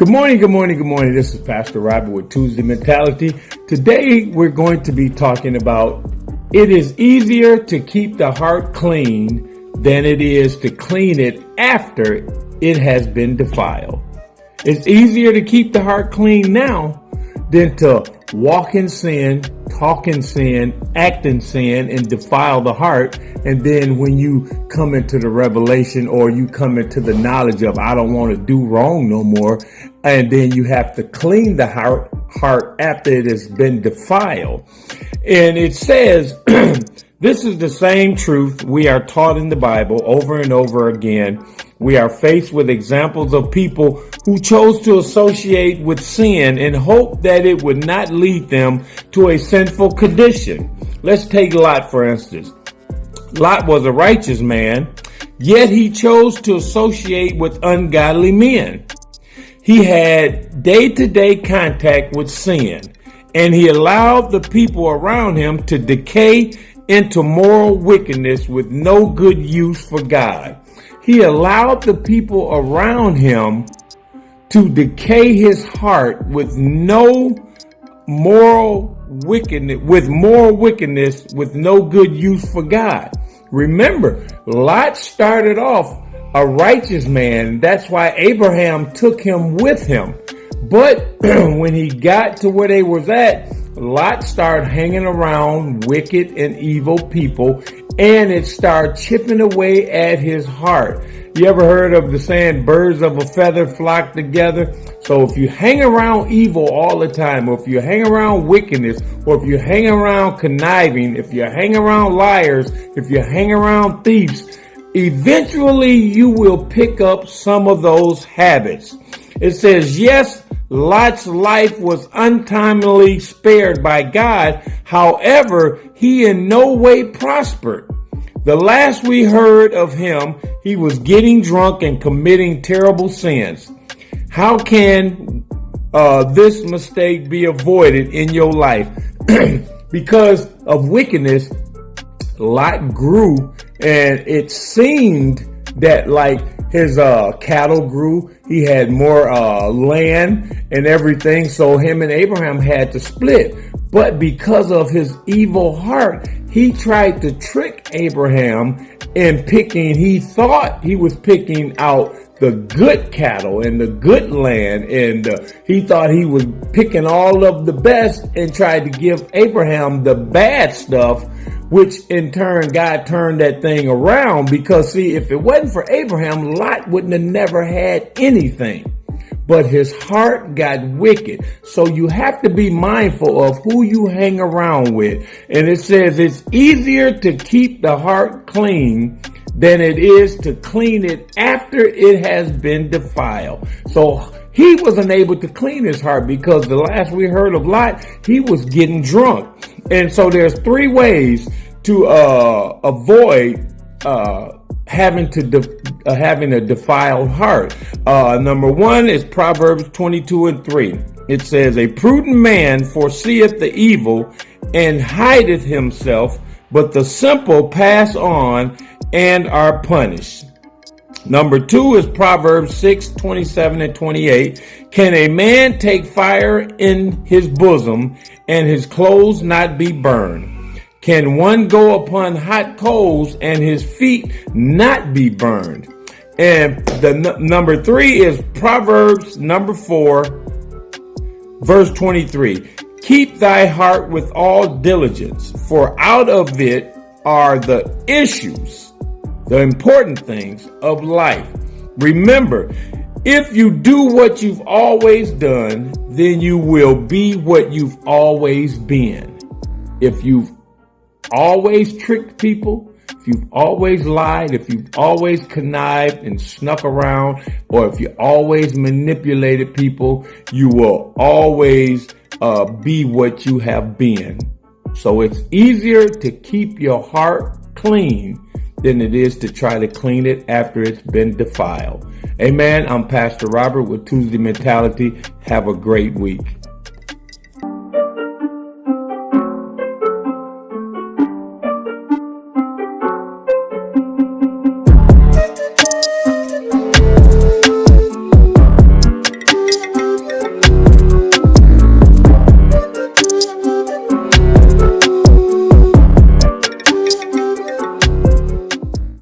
Good morning, good morning, good morning. This is Pastor Robert with Tuesday Mentality. Today we're going to be talking about it is easier to keep the heart clean than it is to clean it after it has been defiled. It's easier to keep the heart clean now than to walk in sin, talk in sin, act in sin, and defile the heart. And then when you come into the revelation or you come into the knowledge of, I don't want to do wrong no more. And then you have to clean the heart after it has been defiled. And it says, this is the same truth we are taught in the Bible over and over again. We are faced with examples of people who chose to associate with sin and hope that it would not lead them to a sinful condition. Let's take Lot, for instance. Lot was a righteous man, yet he chose to associate with ungodly men. He had day-to-day contact with sin, and he allowed the people around him to decay into moral wickedness with no good use for God. He allowed the people around him to decay his heart with no moral wickedness, with no good use for God. Remember, Lot started off a righteous man. That's why Abraham took him with him. But when he got to where they was at, Lot started hanging around wicked and evil people, and it started chipping away at his heart. You ever heard of the saying, birds of a feather flock together? So if you hang around evil all the time, or if you hang around wickedness, or if you hang around conniving, if you hang around liars, if you hang around thieves, eventually you will pick up some of those habits. It says, yes, Lot's life was untimely spared by God. However, he in no way prospered. The last we heard of him, he was getting drunk and committing terrible sins. How can this mistake be avoided in your life? Because of wickedness, Lot grew, and it seemed that like his cattle grew. He had more land and everything, so him and Abraham had to split. But because of his evil heart, he tried to trick Abraham in picking. He thought he was picking out the good cattle and the good land, and he thought he was picking all of the best and tried to give Abraham the bad stuff, which in turn God turned that thing around. Because see, if it wasn't for Abraham, Lot wouldn't have never had anything. But his heart got wicked. So you have to be mindful of who you hang around with. And it says it's easier to keep the heart clean than it is to clean it after it has been defiled. So he wasn't able to clean his heart because the last we heard of Lot, he was getting drunk. And so there's three ways to avoid having a defiled heart. Number one is Proverbs 22:3. It says, a prudent man foreseeth the evil and hideth himself, but the simple pass on and are punished. Number two is Proverbs 6:27-28. Can a man take fire in his bosom and his clothes not be burned? Can one go upon hot coals and his feet not be burned? And the number three is Proverbs number 4, verse 23. Keep thy heart with all diligence, for out of it are the issues, the important things of life. Remember, if you do what you've always done, then you will be what you've always been. If you've always tricked people, if you've always lied, if you've always connived and snuck around, or if you always manipulated people, you will always be what you have been. So it's easier to keep your heart clean than it is to try to clean it after it's been defiled. Amen. I'm Pastor Robert with Tuesday Mentality. Have a great week.